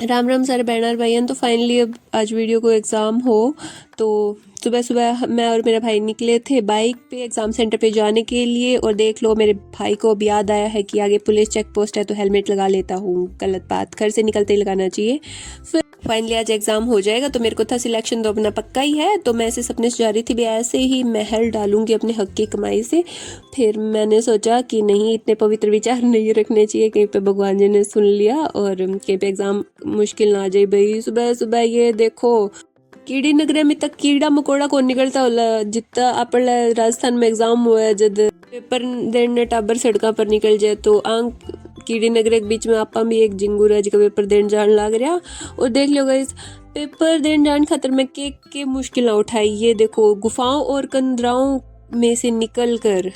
राम राम सारे बहन और भाईयन। तो फाइनली अब आज वीडियो को एग्ज़ाम हो, तो सुबह सुबह मैं और मेरा भाई निकले थे बाइक पे एग्ज़ाम सेंटर पे जाने के लिए। और देख लो, मेरे भाई को अब याद आया है कि आगे पुलिस चेक पोस्ट है तो हेलमेट लगा लेता हूँ। गलत बात, घर से निकलते ही लगाना चाहिए। फिर फाइनली आज एग्ज़ाम हो जाएगा तो मेरे को था सिलेक्शन तो अपना पक्का ही है। तो मैं ऐसे सपने से जा रही थी भी ऐसे ही महल डालूंगी अपने हक की कमाई से। फिर मैंने सोचा कि नहीं, इतने पवित्र विचार नहीं रखने चाहिए, कहीं पे भगवान जी ने सुन लिया और कहीं पे एग्ज़ाम मुश्किल ना आ जाए। भाई सुबह सुबह ये देखो, कीड़ी नगरे में तक कीड़ा मकोड़ा कौन निकलता होला। जितना अपने राजस्थान में एग्जाम हुआ है, जब पेपर देने टाबर सड़कों पर निकल जाए तो आंख कीड़ी नगरे के बीच में आपा भी एक जिंगूर है जिसका पेपर देने जान लग रहा। और देख लो गाइस, पेपर देने जाने खातर मैं के मुश्किल उठाई। ये देखो, गुफाओं और कंदराओं में से निकल कर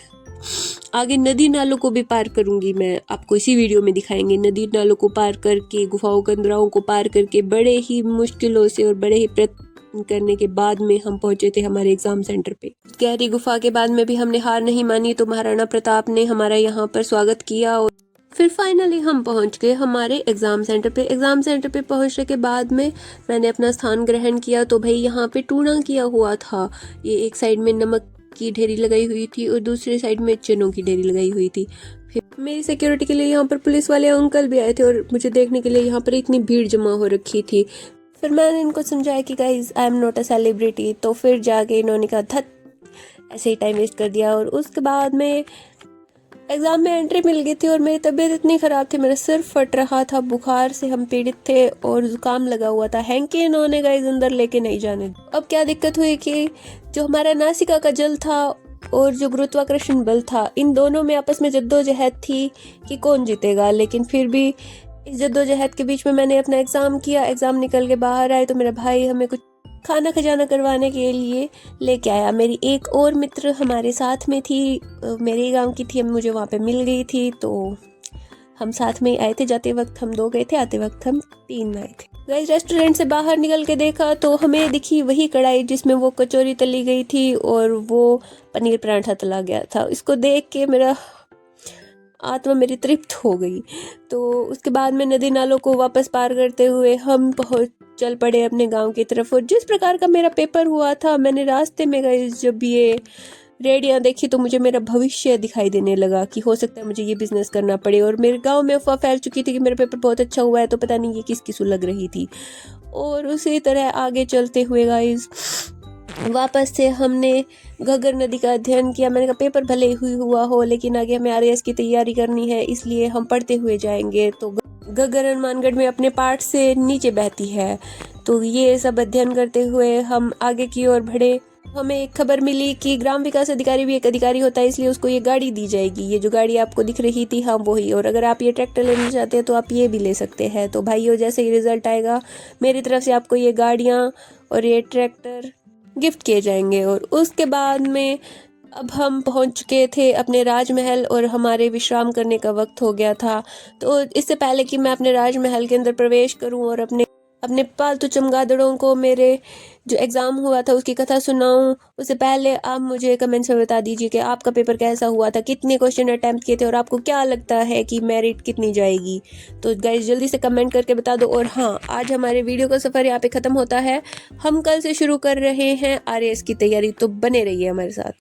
आगे नदी नालों को भी पार करूंगी मैं। आपको इसी वीडियो में दिखाएंगे नदी नालों को पार करके, गुफाओं कंदराओं को पार करके, बड़े ही मुश्किलों से और बड़े ही प्रयत्न करने के बाद में हम पहुंचे थे हमारे एग्जाम सेंटर पे। गहरी गुफा के बाद में भी हमने हार नहीं मानी, तो महाराणा प्रताप ने हमारा यहाँ पर स्वागत किया और फिर फाइनली हम पहुंच गए हमारे एग्ज़ाम सेंटर पे। एग्ज़ाम सेंटर पे पहुंचने के बाद में मैंने अपना स्थान ग्रहण किया। तो भाई यहाँ पे टूना किया हुआ था। ये एक साइड में नमक की ढेरी लगाई हुई थी और दूसरी साइड में चनों की ढेरी लगाई हुई थी। फिर मेरी सिक्योरिटी के लिए यहाँ पर पुलिस वाले अंकल भी आए थे और मुझे देखने के लिए यहाँ पर इतनी भीड़ जमा हो रखी थी। फिर मैंने इनको समझाया कि guys I am not a celebrity. तो फिर जाके इन्होंने कहा धत, ऐसे ही टाइम वेस्ट कर दिया। और उसके बाद में एग्ज़ाम में एंट्री मिल गई थी और मेरी तबीयत इतनी ख़राब थी, मेरा सिर फट रहा था, बुखार से हम पीड़ित थे और ज़ुकाम लगा हुआ था। हैंकी इन्होंने गाइस अंदर लेके नहीं जाने। अब क्या दिक्कत हुई कि जो हमारा नासिका का जल था और जो गुरुत्वाकर्षण बल था, इन दोनों में आपस में जद्दोजहद थी कि कौन जीतेगा। लेकिन फिर भी इस जद्दोजहद के बीच में मैंने अपना एग्ज़ाम किया। एग्ज़ाम निकल के बाहर आए तो मेरा भाई हमें कुछ खाना खजाना करवाने के लिए लेके आया। मेरी एक और मित्र हमारे साथ में थी, मेरे गांव की थी, मुझे वहाँ पे मिल गई थी। तो हम साथ में आए थे, जाते वक्त हम 2 गए थे, आते वक्त हम 3 आए थे। गाइस रेस्टोरेंट से बाहर निकल के देखा तो हमें दिखी वही कढ़ाई जिसमें वो कचौरी तली गई थी और वो पनीर पराठा तला गया था। इसको देख के मेरा आत्मा मेरी तृप्त हो गई। तो उसके बाद में नदी नालों को वापस पार करते हुए हम चल पड़े अपने गांव की तरफ। और जिस प्रकार का मेरा पेपर हुआ था, मैंने रास्ते में गई जब ये रेडियाँ देखी तो मुझे मेरा भविष्य दिखाई देने लगा कि हो सकता है मुझे ये बिजनेस करना पड़े। और मेरे गांव में अफवाह फैल चुकी थी कि मेरा पेपर बहुत अच्छा हुआ है, तो पता नहीं ये किसकी सुलग रही थी। और उसी तरह आगे चलते हुए गाइस वापस से हमने घग्गर नदी का अध्ययन किया। मैंने कहा पेपर भले ही हुआ हो, लेकिन आगे हमें आरएएस की तैयारी करनी है, इसलिए हम पढ़ते हुए जाएंगे। तो घग्गर हनुमानगढ़ में अपने पाठ से नीचे बहती है। तो ये सब अध्ययन करते हुए हम आगे की ओर बढ़े। हमें एक खबर मिली कि ग्राम विकास अधिकारी भी एक अधिकारी होता है, इसलिए उसको ये गाड़ी दी जाएगी। ये जो गाड़ी आपको दिख रही थी, हाँ वही। और अगर आप ये ट्रैक्टर लेना चाहते हैं तो आप ये भी ले सकते हैं। तो भाइयों, जैसे ही रिजल्ट आएगा मेरी तरफ से आपको ये गाड़ियाँ और ये ट्रैक्टर गिफ्ट किए जाएंगे। और उसके बाद में अब हम पहुंच चुके थे अपने राजमहल और हमारे विश्राम करने का वक्त हो गया था। तो इससे पहले कि मैं अपने राजमहल के अंदर प्रवेश करूं और अपने पालतू चमगादड़ों को मेरे जो एग्ज़ाम हुआ था उसकी कथा सुनाऊं, उससे पहले आप मुझे कमेंट्स में बता दीजिए कि आपका पेपर कैसा हुआ था, कितने क्वेश्चन अटैम्प्ट किए थे और आपको क्या लगता है कि मेरिट कितनी जाएगी। तो गाइस जल्दी से कमेंट करके बता दो। और हाँ, आज हमारे वीडियो का सफ़र यहाँ पे ख़त्म होता है। हम कल से शुरू कर रहे हैं आरएएस की तैयारी, तो बने रहिए हमारे साथ।